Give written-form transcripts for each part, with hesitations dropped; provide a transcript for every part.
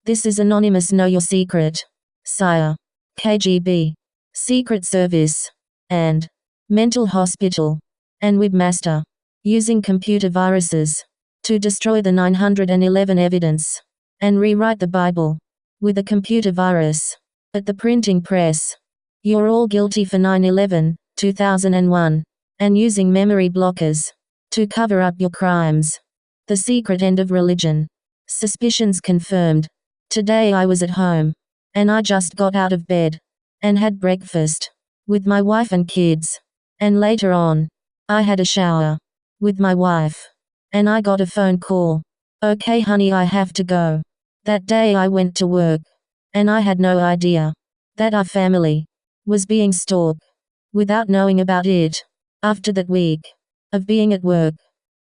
This is anonymous. Know your secret. Sire. KGB. Secret Service. And mental hospital. And webmaster. Using computer viruses to destroy the 911 evidence and rewrite the Bible with a computer virus at the printing press. You're all guilty for 9/11, 2001, and using memory blockers to cover up your crimes. The secret end of religion. Suspicions confirmed. Today I was at home, and I just got out of bed and had breakfast with my wife and kids. And later on, I had a shower with my wife, and I got a phone call. Okay honey, I have to go. That day I went to work, and I had no idea that our family was being stalked without knowing about it. After that week of being at work,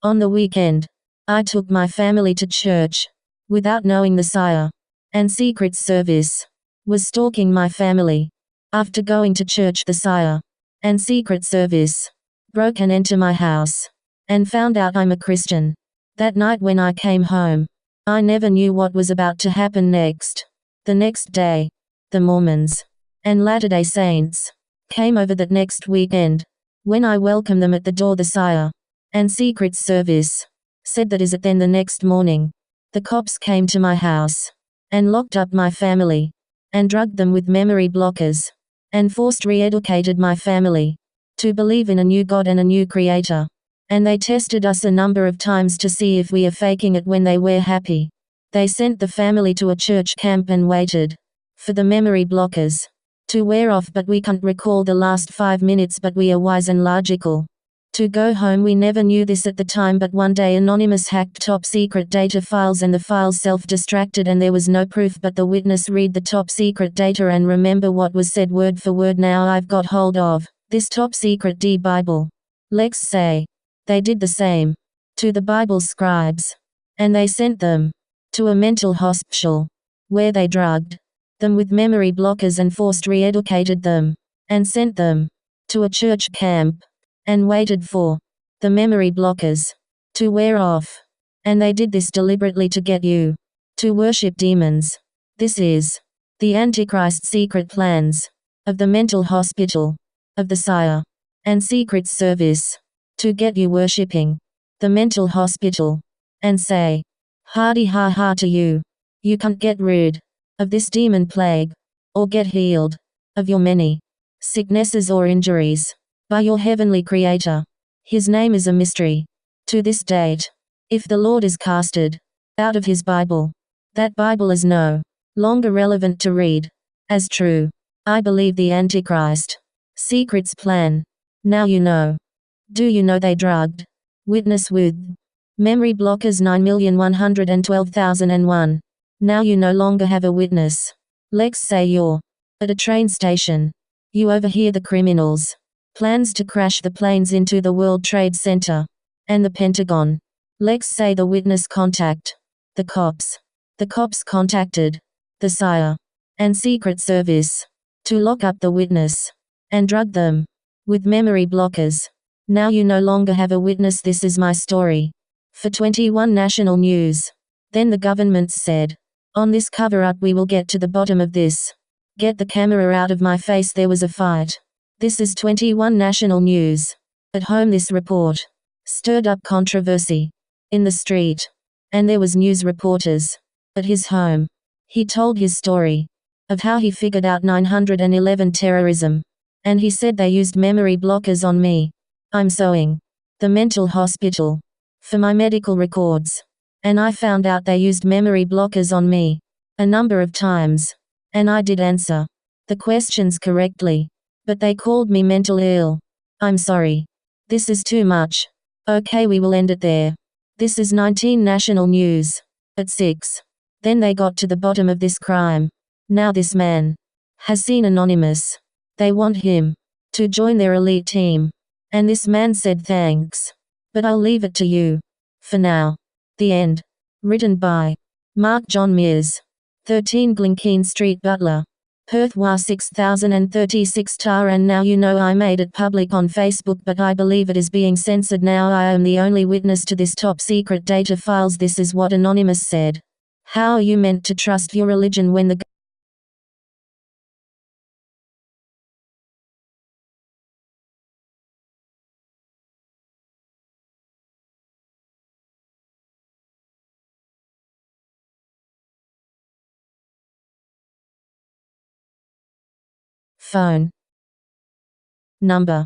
on the weekend, I took my family to church without knowing the Sire and Secret Service was stalking my family. After going to church, the Sire and Secret Service broke and entered my house and found out I'm a Christian. That night when I came home, I never knew what was about to happen next. The next day, the Mormons and Latter-day Saints came over that next weekend. When I welcomed them at the door, the Sire and Secret Service said that is it. Then the next morning, the cops came to my house and locked up my family and drugged them with memory blockers and forced re-educated my family to believe in a new God and a new creator. And they tested us a number of times to see if we are faking it when they were happy. They sent the family to a church camp and waited for the memory blockers to wear off, but we can't recall the last 5 minutes, but we are wise and logical to go home. We never knew this at the time, but one day Anonymous hacked top secret data files and the files self-destructed, and there was no proof but the witness read the top secret data and remember what was said word for word. Now I've got hold of this top secret Bible. Let's say they did the same to the Bible scribes, and they sent them to a mental hospital where they drugged them with memory blockers and forced re-educated them and sent them to a church camp and waited for the memory blockers to wear off. And they did this deliberately to get you to worship demons. This is the Antichrist secret plans of the mental hospital of the Sire and Secret Service to get you worshipping the mental hospital and say, hardy ha ha to you. You can't get rid of this demon plague or get healed of your many sicknesses or injuries by your heavenly Creator. His name is a mystery to this date. If the Lord is casted out of his Bible, that Bible is no longer relevant to read as true. I believe the Antichrist secret's plan. Now you know. Do you know they drugged witness with memory blockers 9,112,001? Now you no longer have a witness. Let's say you're at a train station. You overhear the criminals' plans to crash the planes into the World Trade Center and the Pentagon. Let's say the witness contact the cops. The cops contacted the Sire and Secret Service to lock up the witness and drug them with memory blockers. Now you no longer have a witness. This is my story. For 21 National News. Then the government said, on this cover-up we will get to the bottom of this. Get the camera out of my face. There was a fight. This is 21 National News. At home this report stirred up controversy in the street. And there was news reporters at his home. He told his story of how he figured out 911 terrorism. And he said they used memory blockers on me. I'm suing the mental hospital for my medical records. And I found out they used memory blockers on me a number of times. And I did answer the questions correctly. But they called me mental ill. I'm sorry. This is too much. Okay, we will end it there. This is 19 National News. At 6. Then they got to the bottom of this crime. Now this man has seen Anonymous. They want him to join their elite team. And this man said thanks. But I'll leave it to you. For now. The end. Written by Mark John Mears. 13 Glenkeen Street, Butler, Perth, WA 6036 tar. And now you know I made it public on Facebook, but I believe it is being censored now. I am the only witness to this top secret data files. This is what Anonymous said How are you meant to trust your religion when the phone number